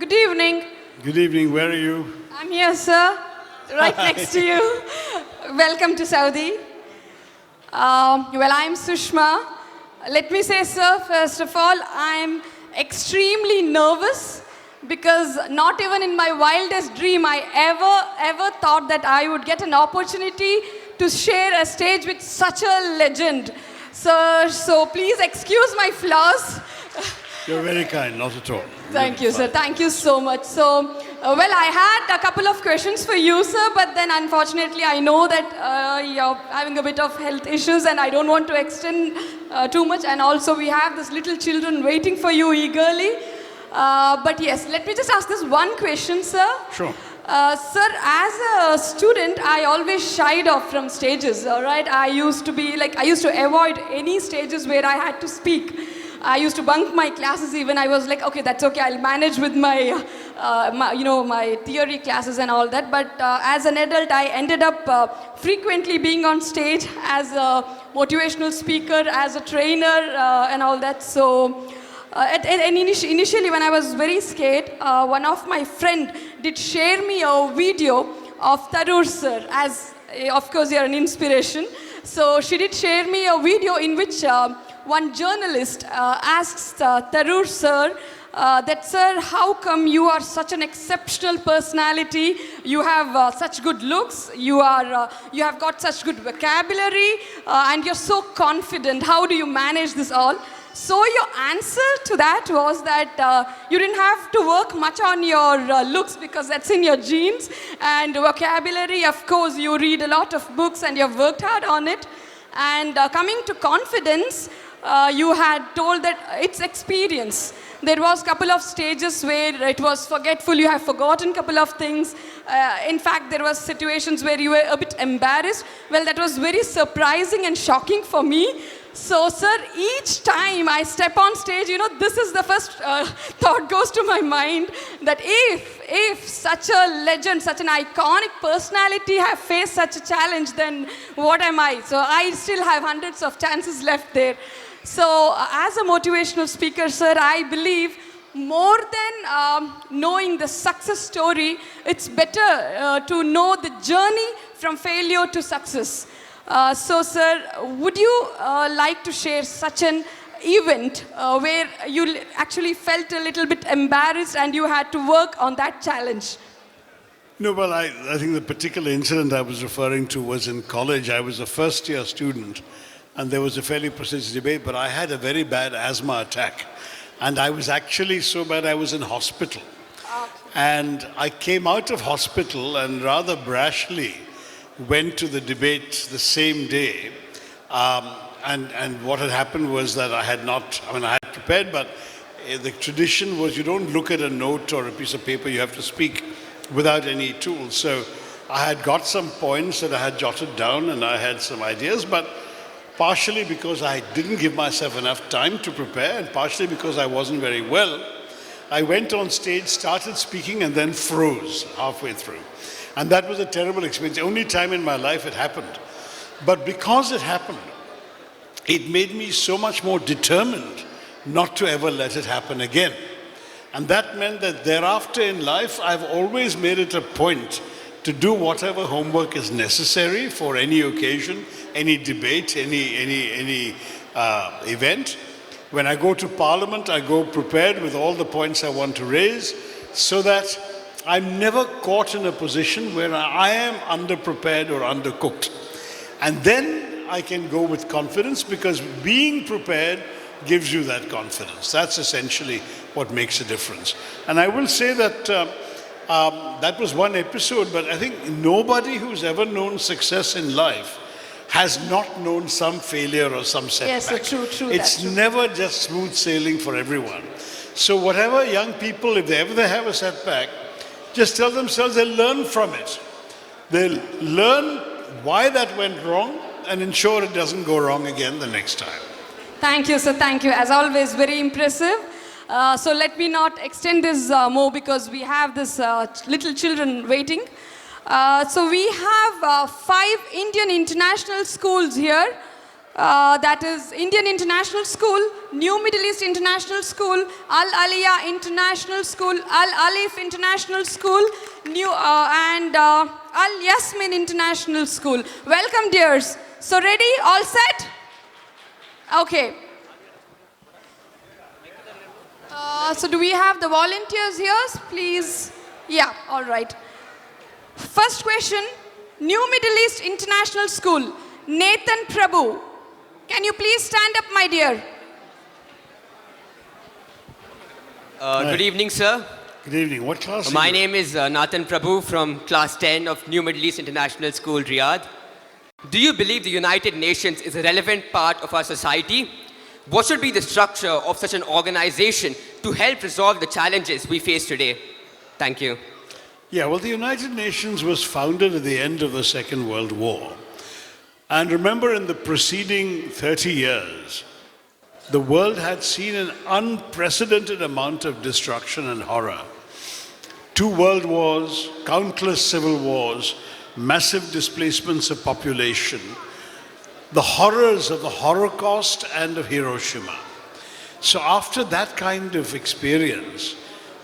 Good evening. Good evening. Where are you? I'm here, sir. Right next to you. Welcome to Saudi. Well, I'm Sushma. Let me say, sir, first of all, I'm extremely nervous because not even in my wildest dream I ever thought that I would get an opportunity to share a stage with such a legend. So please excuse my flaws. You're very kind, not at all. Thank you, sir. Thank you so much. Well, I had a couple of questions for you, sir, but then unfortunately I know that you're having a bit of health issues and I don't want to extend too much. And also we have these little children waiting for you eagerly. But yes, let me just ask this one question, sir. Sure. Sir, as a student, I always shied off from stages, all right? I used to avoid any stages where I had to speak. I used to bunk my classes even. I was like, okay, that's okay, I'll manage with my theory classes and all that. But as an adult, I ended up frequently being on stage as a motivational speaker, as a trainer and all that. So initially when I was very scared, one of my friend did share me a video of Tharoor sir, as of course you're an inspiration. So she did share me a video in which one journalist asks Tharoor sir that, sir, how come you are such an exceptional personality? You have such good looks, you have got such good vocabulary, and you're so confident. How do you manage this all? So your answer to that was that you didn't have to work much on your looks because that's in your genes, and vocabulary, of course, you read a lot of books and you've worked hard on it. And coming to confidence, you had told that it's experience. There was a couple of stages where it was forgetful, you have forgotten a couple of things. In fact, there was situations where you were a bit embarrassed. Well, that was very surprising and shocking for me. So, sir, each time I step on stage, this is the first thought goes to my mind, that if such a legend, such an iconic personality have faced such a challenge, then what am I? So I still have hundreds of chances left there. So as a motivational speaker, sir, I believe more than knowing the success story, it's better to know the journey from failure to success. So, sir, would you like to share such an event where you actually felt a little bit embarrassed and you had to work on that challenge? No, well, I think the particular incident I was referring to was in college. I was a first-year student, and there was a fairly prestigious debate, but I had a very bad asthma attack. And I was actually so bad I was in hospital. Okay. And I came out of hospital and rather brashly went to the debate the same day. And what had happened was that I had prepared, but the tradition was you don't look at a note or a piece of paper, you have to speak without any tools. So I had got some points that I had jotted down and I had some ideas, but partially because I didn't give myself enough time to prepare and partially because I wasn't very well, I went on stage, started speaking and then froze halfway through. And that was a terrible experience. The only time in my life it happened. But because it happened, it made me so much more determined not to ever let it happen again. And that meant that thereafter in life, I've always made it a point to do whatever homework is necessary for any occasion, any debate, any event. When I go to Parliament, I go prepared with all the points I want to raise so that I'm never caught in a position where I am underprepared or undercooked. And then I can go with confidence because being prepared gives you that confidence. That's essentially what makes a difference. And I will say that that was one episode, but I think nobody who's ever known success in life has not known some failure or some setback. Yes, true. It's never just smooth sailing for everyone. So whatever young people, if they ever have a setback, just tell themselves they'll learn from it. They'll learn why that went wrong and ensure it doesn't go wrong again the next time. Thank you, sir. Thank you. As always, very impressive. So let me not extend this more because we have this little children waiting. So we have 5 Indian international schools here. that is Indian International School, New Middle East International School, Al Aliyah International School, Al Alif International School, and Al Yasmin International School. Welcome, dears. So ready? All set? Okay. So do we have the volunteers here? Please. Yeah, all right. First question, New Middle East International School, Nathan Prabhu. Can you please stand up, my dear? Good evening, sir. Good evening. What class? My name is Nathan Prabhu from class 10 of New Middle East International School, Riyadh. Do you believe the United Nations is a relevant part of our society? What should be the structure of such an organization to help resolve the challenges we face today? Thank you. Yeah, well, the United Nations was founded at the end of the Second World War. And remember, in the preceding 30 years, the world had seen an unprecedented amount of destruction and horror. 2 world wars, countless civil wars, massive displacements of population, the horrors of the Holocaust and of Hiroshima. So after that kind of experience,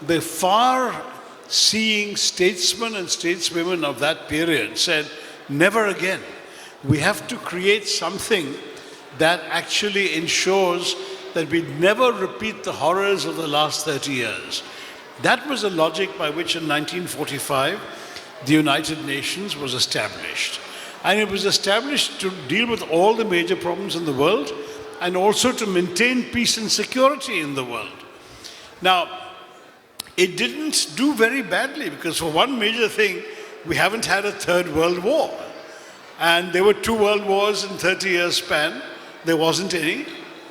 the far-seeing statesmen and stateswomen of that period said, never again. We have to create something that actually ensures that we never repeat the horrors of the last 30 years. That was the logic by which in 1945 the United Nations was established. And it was established to deal with all the major problems in the world and also to maintain peace and security in the world. Now, it didn't do very badly because for one major thing, we haven't had a third world war. And there were 2 world wars in 30 years span. There wasn't any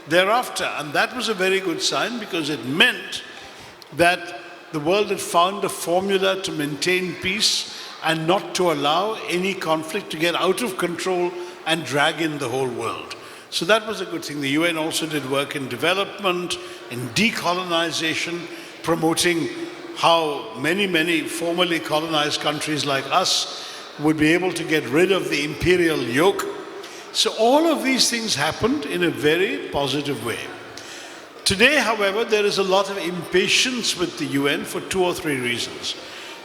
thereafter. And that was a very good sign because it meant that the world had found a formula to maintain peace and not to allow any conflict to get out of control and drag in the whole world. So that was a good thing. The UN also did work in development, in decolonization, promoting how many formerly colonized countries like us would be able to get rid of the imperial yoke. So all of these things happened in a very positive way. Today, however, there is a lot of impatience with the UN for 2 or 3 reasons.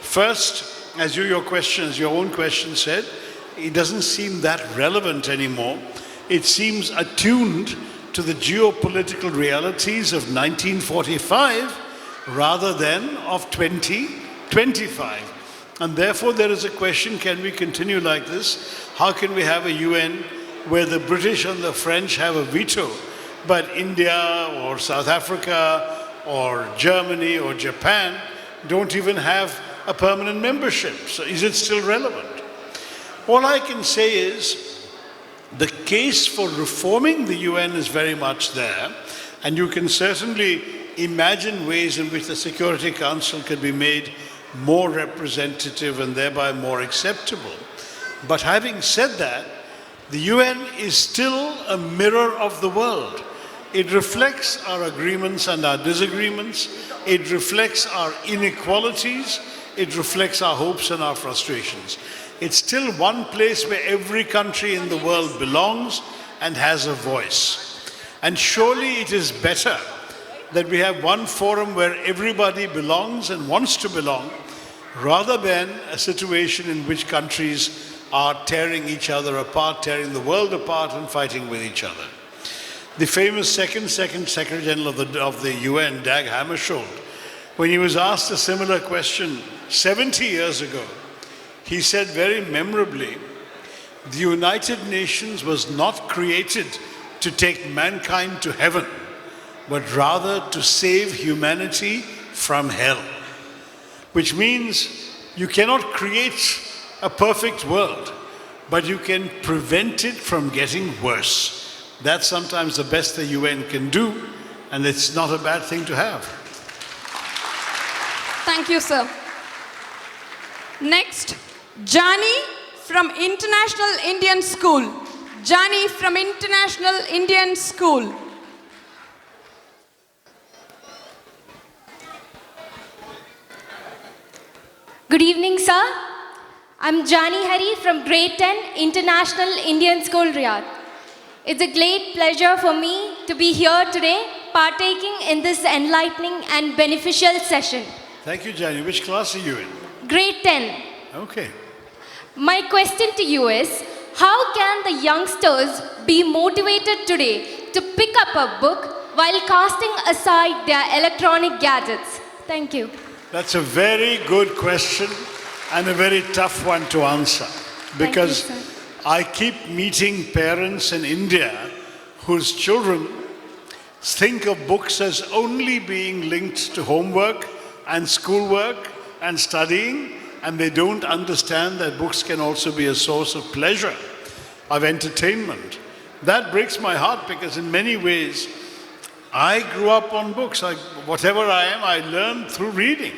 First, as your own question said, it doesn't seem that relevant anymore. It seems attuned to the geopolitical realities of 1945 rather than of 2025. And therefore there is a question, can we continue like this? How can we have a UN where the British and the French have a veto, but India or South Africa or Germany or Japan don't even have a permanent membership? So is it still relevant? All I can say is the case for reforming the UN is very much there, and you can certainly imagine ways in which the Security Council could be made more representative and thereby more acceptable. But having said that, the UN is still a mirror of the world. It reflects our agreements and our disagreements. It reflects our inequalities. It reflects our hopes and our frustrations. It's still one place where every country in the world belongs and has a voice. And surely it is better that we have one forum where everybody belongs and wants to belong, rather than a situation in which countries are tearing each other apart, tearing the world apart and fighting with each other. The famous second Secretary General of the UN, Dag Hammarskjöld, when he was asked a similar question 70 years ago, he said very memorably, the United Nations was not created to take mankind to heaven, but rather to save humanity from hell. Which means you cannot create a perfect world, but you can prevent it from getting worse. That's sometimes the best the UN can do, and it's not a bad thing to have. Thank you, sir. Next, Jani from International Indian School. Jani from International Indian School. Good evening, sir. I'm Jani Hari from Grade 10 International Indian School, Riyadh. It's a great pleasure for me to be here today, partaking in this enlightening and beneficial session. Thank you, Jani. Which class are you in? Grade 10. Okay. My question to you is, how can the youngsters be motivated today to pick up a book while casting aside their electronic gadgets? Thank you. That's a very good question and a very tough one to answer. Because Thank you, sir. I keep meeting parents in India whose children think of books as only being linked to homework and schoolwork and studying, and they don't understand that books can also be a source of pleasure, of entertainment. That breaks my heart because in many ways, I grew up on books. Whatever I am, I learned through reading.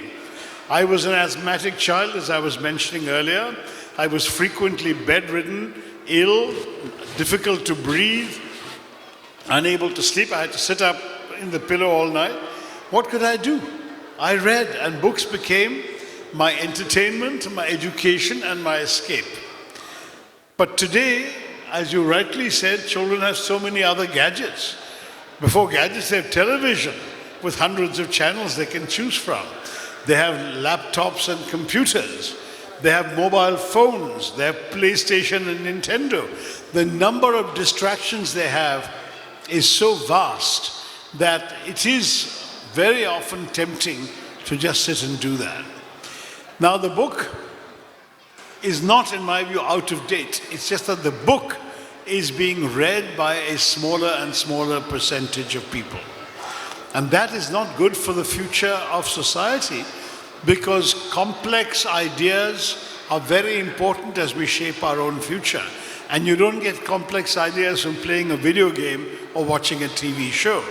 I was an asthmatic child, as I was mentioning earlier. I was frequently bedridden, ill, difficult to breathe, unable to sleep. I had to sit up in the pillow all night. What could I do? I read, and books became my entertainment, my education, and my escape. But today, as you rightly said, children have so many other gadgets. Before gadgets, they have television with hundreds of channels they can choose from. They have laptops and computers. They have mobile phones. They have PlayStation and Nintendo. The number of distractions they have is so vast that it is very often tempting to just sit and do that. Now, the book is not, in my view, out of date. It's just that the book is being read by a smaller and smaller percentage of people. And that is not good for the future of society, because complex ideas are very important as we shape our own future. And you don't get complex ideas from playing a video game or watching a TV show.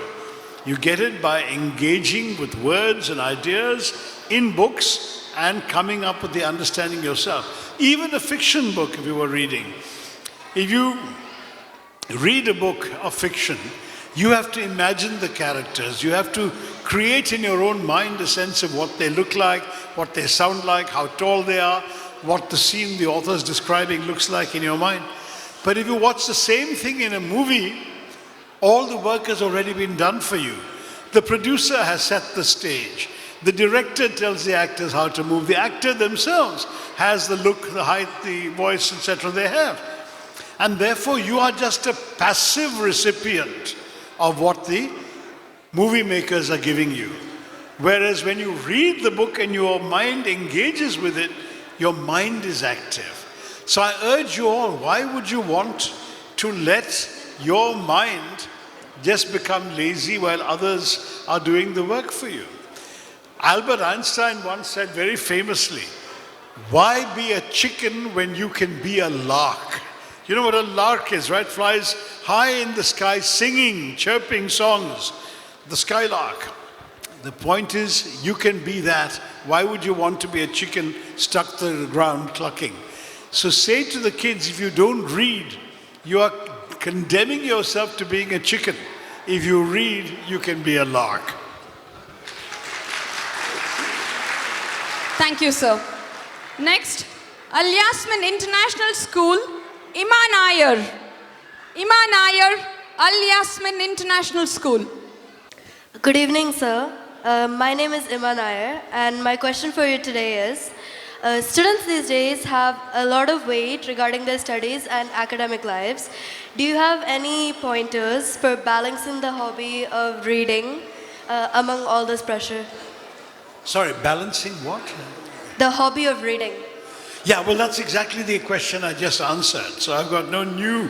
You get it by engaging with words and ideas in books and coming up with the understanding yourself. Even a fiction book, if you were reading. If you read a book of fiction, you have to imagine the characters. You have to create in your own mind a sense of what they look like, what they sound like, how tall they are, what the scene the author is describing looks like in your mind. But if you watch the same thing in a movie, all the work has already been done for you. The producer has set the stage. The director tells the actors how to move. The actor themselves has the look, the height, the voice, etc. they have. And therefore, you are just a passive recipient of what the movie makers are giving you. Whereas when you read the book and your mind engages with it, your mind is active. So I urge you all, why would you want to let your mind just become lazy while others are doing the work for you? Albert Einstein once said very famously, why be a chicken when you can be a lark? You know what a lark is, right? Flies high in the sky singing, chirping songs. The skylark. The point is, you can be that. Why would you want to be a chicken stuck to the ground clucking? So say to the kids, if you don't read, you are condemning yourself to being a chicken. If you read, you can be a lark. Thank you, sir. Next, Al Yasmin International School, Iman Iyer. Iman Iyer, Al Yasmin International School. Good evening, sir. My name is Iman Iyer, and my question for you today is, students these days have a lot of weight regarding their studies and academic lives. Do you have any pointers for balancing the hobby of reading among all this pressure? Sorry, balancing what? The hobby of reading. Yeah, well, that's exactly the question I just answered. So I've got no new.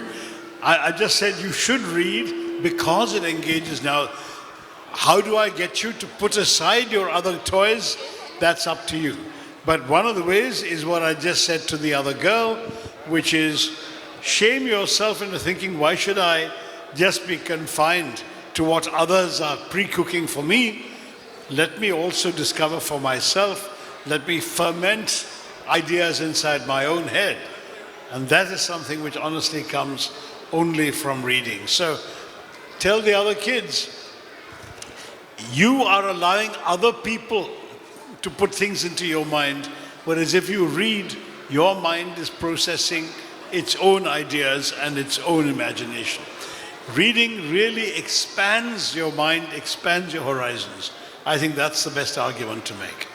I just said you should read because it engages. Now, how do I get you to put aside your other toys? That's up to you. But one of the ways is what I just said to the other girl, which is shame yourself into thinking, why should I just be confined to what others are pre-cooking for me? Let me also discover for myself. Let me ferment ideas inside my own head. And that is something which honestly comes only from reading. So tell the other kids, you are allowing other people to put things into your mind, whereas if you read, your mind is processing its own ideas and its own imagination. Reading really expands your mind, expands your horizons. I think that's the best argument to make.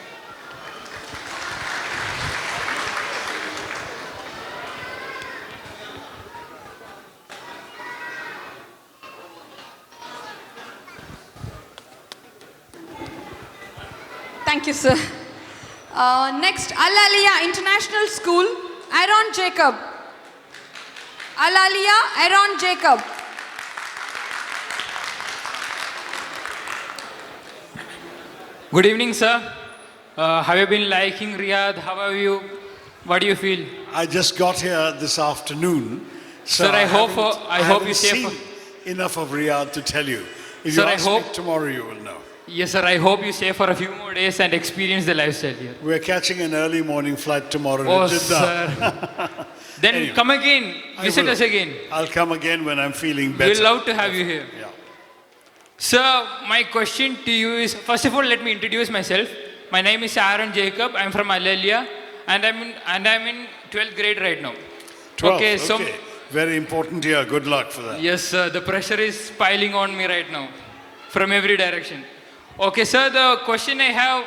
Thank you, sir. Next, Al Aliyah International School, Aaron Jacob. Al Aliyah, Aaron Jacob. Good evening, sir. Have you been liking Riyadh? How are you? What do you feel? I just got here this afternoon. So Sir, I hope haven't you seen stay enough of Riyadh to tell you. If Sir, you I ask me hope- tomorrow, you will know. Yes, sir. I hope you stay for a few more days and experience the lifestyle here. We're catching an early morning flight tomorrow Oh, to Jeddah. sir. Then Anyway, come again. I Visit will. us again. I'll come again when I'm feeling better. We'd love to have you here. Yeah. Sir, my question to you is, first of all, let me introduce myself. My name is Aaron Jacob. I'm from Al Aliyah, and I'm in 12th grade right now. 12. Okay, so Very important year. Good luck for that. yes, sir, the pressure is piling on me right now from every direction. Okay, sir, the question I have,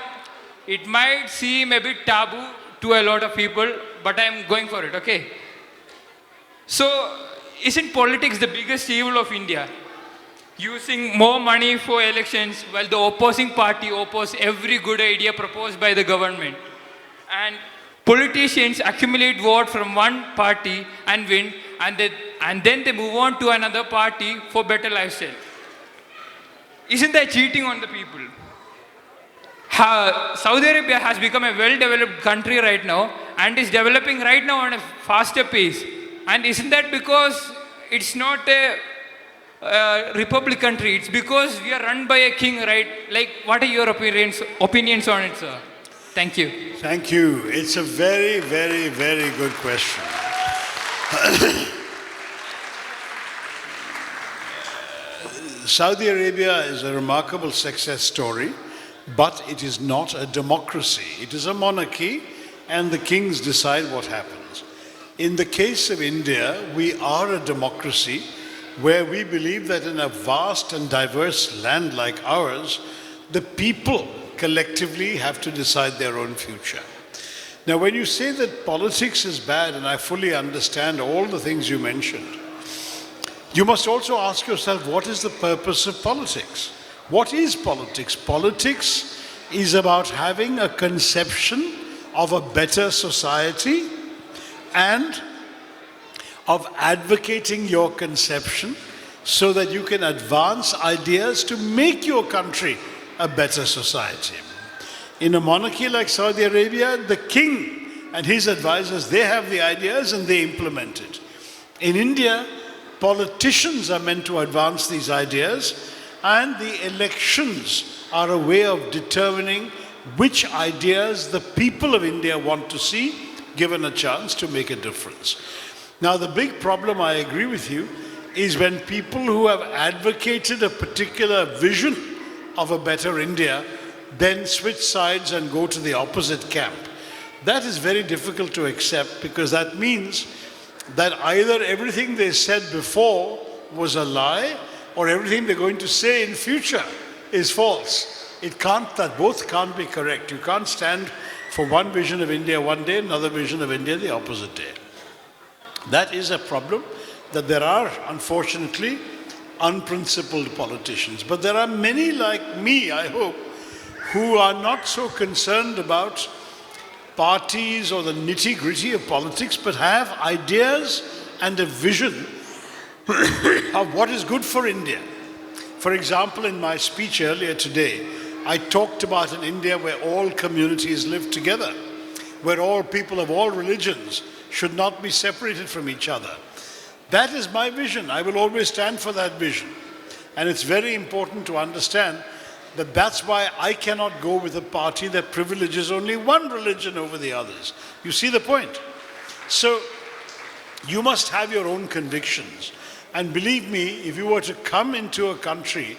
it might seem a bit taboo to a lot of people, but I'm going for it, okay? So, isn't politics the biggest evil of India? Using more money for elections while the opposing party opposes every good idea proposed by the government. And politicians accumulate vote from one party and win, and then they move on to another party for better lifestyle. Isn't that cheating on the people? Saudi Arabia has become a well-developed country right now and is developing right now on a faster pace. And isn't that because it's not a republic country? It's because we are run by a king, right? Like, what are your opinions on it, sir? Thank you. Thank you. It's a very, very, very good question. Saudi Arabia is a remarkable success story, but it is not a democracy. It is a monarchy, and the kings decide what happens. In the case of India, we are a democracy where we believe that in a vast and diverse land like ours, the people collectively have to decide their own future. Now, when you say that politics is bad, and I fully understand all the things you mentioned, you must also ask yourself, what is the purpose of politics? What is politics? Politics is about having a conception of a better society and of advocating your conception so that you can advance ideas to make your country a better society. In a monarchy like Saudi Arabia, the king and his advisors, they have the ideas and they implement it. In India, politicians are meant to advance these ideas, and the elections are a way of determining which ideas the people of India want to see given a chance to make a difference. Now, the big problem, I agree with you, is when people who have advocated a particular vision of a better India then switch sides and go to the opposite camp. That is very difficult to accept, because that means that either everything they said before was a lie or everything they're going to say in future is false. That both can't be correct. You can't stand for one vision of India one day, another vision of India the opposite day. That is a problem, that there are, unfortunately, unprincipled politicians. But there are many like me, I hope, who are not so concerned about parties or the nitty-gritty of politics, but have ideas and a vision of what is good for India. For example, in my speech earlier today, I talked about an India where all communities live together, where all people of all religions should not be separated from each other. That is my vision. I will always stand for that vision. And it's very important to understand that that's why I cannot go with a party that privileges only one religion over the others. You see the point? So you must have your own convictions. And believe me, if you were to come into a country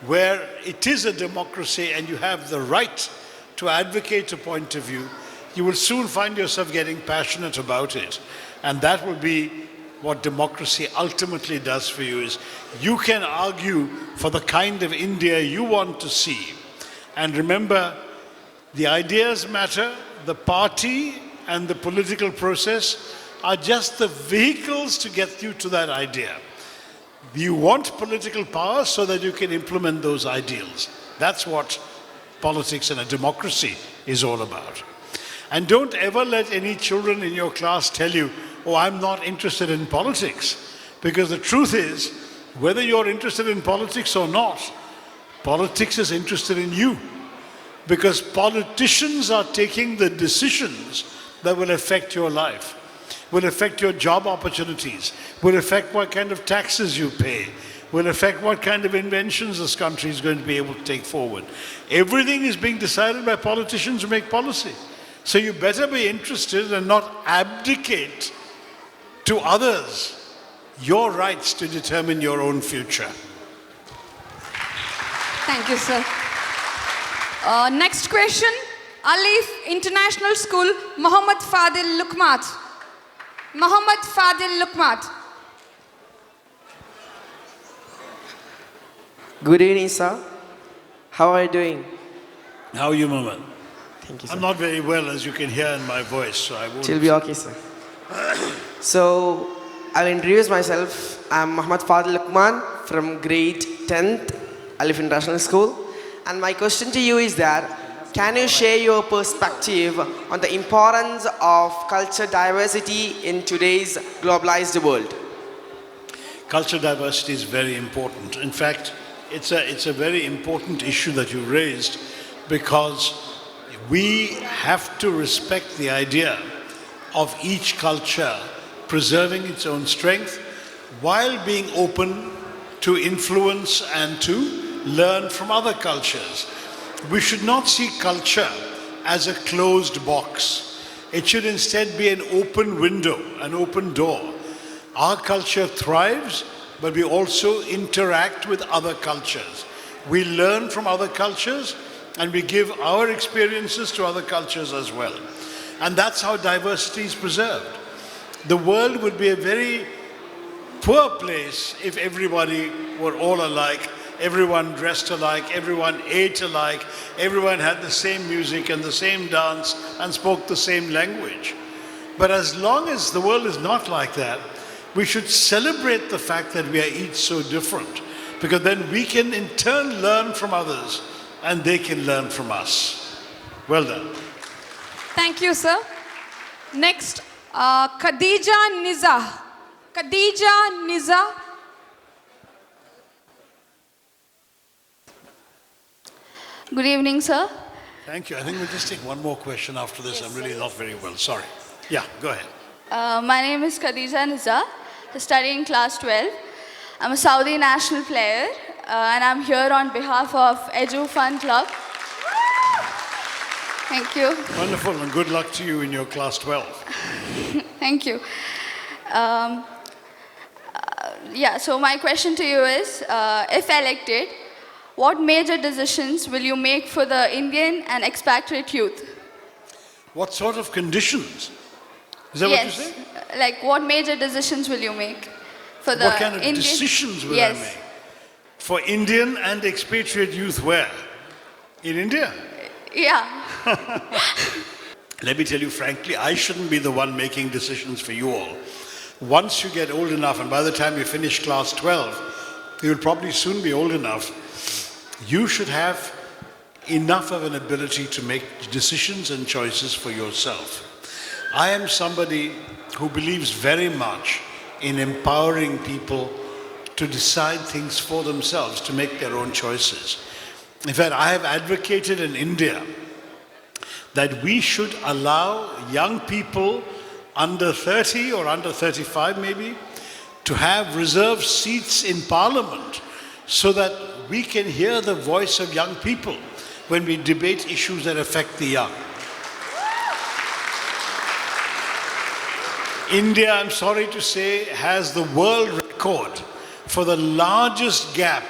where it is a democracy and you have the right to advocate a point of view, you will soon find yourself getting passionate about it. And that will be what democracy ultimately does for you is you can argue for the kind of India you want to see. And remember, the ideas matter, the party and the political process are just the vehicles to get you to that idea. You want political power so that you can implement those ideals. That's what politics and a democracy is all about. And don't ever let any children in your class tell you, oh, I'm not interested in politics. Because the truth is, whether you're interested in politics or not, politics is interested in you. Because politicians are taking the decisions that will affect your life, will affect your job opportunities, will affect what kind of taxes you pay, will affect what kind of inventions this country is going to be able to take forward. Everything is being decided by politicians who make policy. So you better be interested and not abdicate to others your rights to determine your own future. Thank you, sir. Next question, Alif International School, Mohammed Fadil Lukmat. Mohammed Fadil Lukmat. Good evening, sir. How are you doing? How are you, Mohammed? Thank you, sir. I'm not very well, as you can hear in my voice, so I won't. It will be okay, sir. So, I'll introduce myself. I'm Muhammad Fadil Lukman from grade 10th, Alif International School. And my question to you is that, can you share your perspective on the importance of culture diversity in today's globalized world? Cultural diversity is very important. In fact, it's a very important issue that you raised, because we have to respect the idea of each culture preserving its own strength while being open to influence and to learn from other cultures. We should not see culture as a closed box. It should instead be an open window, an open door. Our culture thrives, but we also interact with other cultures. We learn from other cultures, and we give our experiences to other cultures as well. And that's how diversity is preserved. The world would be a very poor place if everybody were all alike, everyone dressed alike, everyone ate alike, everyone had the same music and the same dance and spoke the same language. But as long as the world is not like that, we should celebrate the fact that we are each so different, because then we can in turn learn from others and they can learn from us. Well done. Thank you, sir. Next, Khadija Niza. Khadija Niza. Good evening, sir. Thank you. I think we'll just take one more question after this. Yes, I'm really not very well. Sorry. Yeah, go ahead. My name is Khadija Niza, studying class 12. I'm a Saudi national player, and I'm here on behalf of Edu Fun Club. Thank you. Wonderful, and good luck to you in your class 12. Thank you. So my question to you is, if elected, what major decisions will you make for the Indian and expatriate youth? What sort of conditions? Is that what you say? Like what major decisions will you make for the What kind of Indian? decisions will I make? For Indian and expatriate youth where? In India? Yeah. Let me tell you frankly, I shouldn't be the one making decisions for you all. Once you get old enough, and by the time you finish class 12, you'll probably soon be old enough, you should have enough of an ability to make decisions and choices for yourself. I am somebody who believes very much in empowering people to decide things for themselves, to make their own choices. In fact, I have advocated in India that we should allow young people under 30 or under 35 maybe to have reserved seats in parliament so that we can hear the voice of young people when we debate issues that affect the young. India, I'm sorry to say, has the world record for the largest gap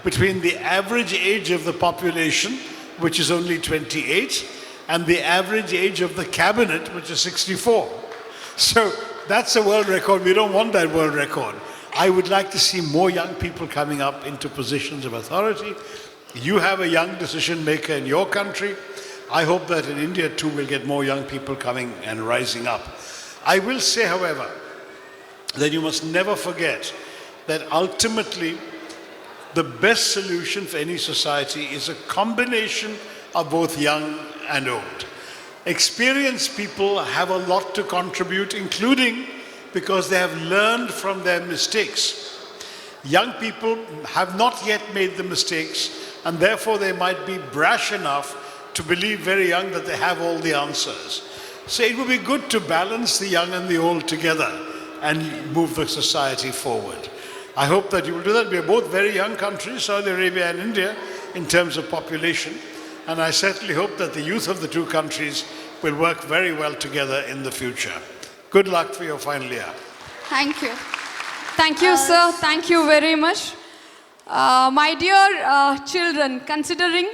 between the average age of the population, which is only 28, and the average age of the cabinet, which is 64. So That's a world record. We don't want that world record. I would like to see more young people coming up into positions of authority. You have a young decision maker in your country. I hope that in India too we'll get more young people coming and rising up. I will say, however, that you must never forget that ultimately the best solution for any society is a combination of both young and old. Experienced people have a lot to contribute, including because they have learned from their mistakes. Young people have not yet made the mistakes, and therefore they might be brash enough to believe very young that they have all the answers. So it would be good to balance the young and the old together and move the society forward. I hope that you will do that. We are both very young countries, Saudi Arabia and India, in terms of population. And I certainly hope that the youth of the two countries will work very well together in the future. Good luck for your final year. Thank you. Thank you, sir. Thank you very much. My dear children, considering,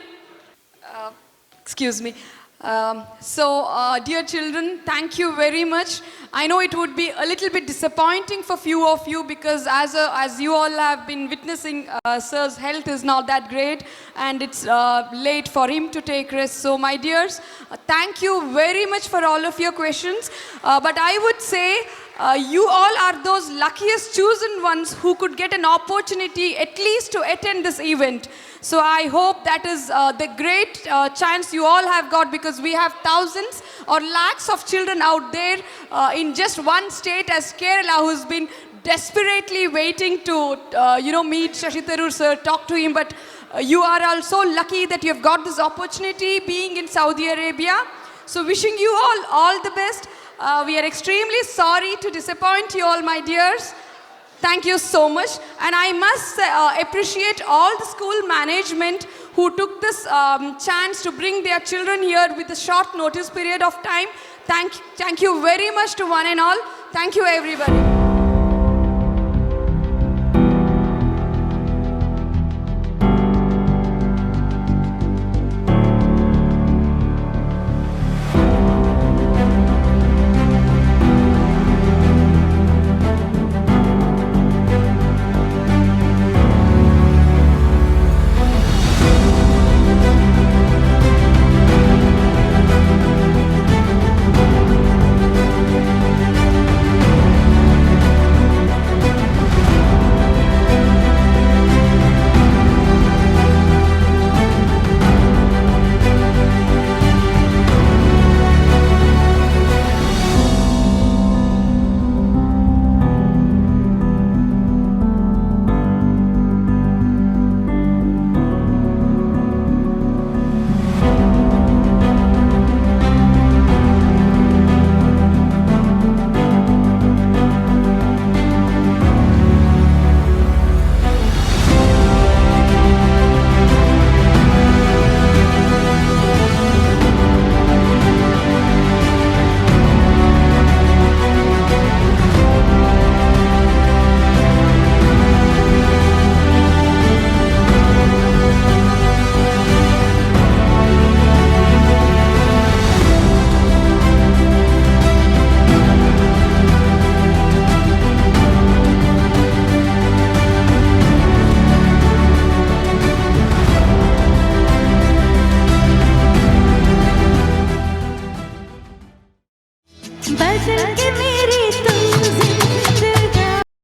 excuse me. Dear children, thank you very much. I know it would be a little bit disappointing for few of you because as you all have been witnessing, sir's health is not that great and it's late for him to take rest. So my dears, thank you very much for all of your questions. But I would say you all are those luckiest chosen ones who could get an opportunity at least to attend this event. So I hope that is the great chance you all have got, because we have thousands or lakhs of children out there in just one state as Kerala who's been desperately waiting to meet Shashi Tharoor sir, talk to him. But you are also lucky that you have got this opportunity being in Saudi Arabia. So wishing you all the best. We are extremely sorry to disappoint you all, my dears. Thank you so much. And I must appreciate all the school management who took this chance to bring their children here with a short notice period of time. Thank you very much to one and all. Thank you, everybody. बदल के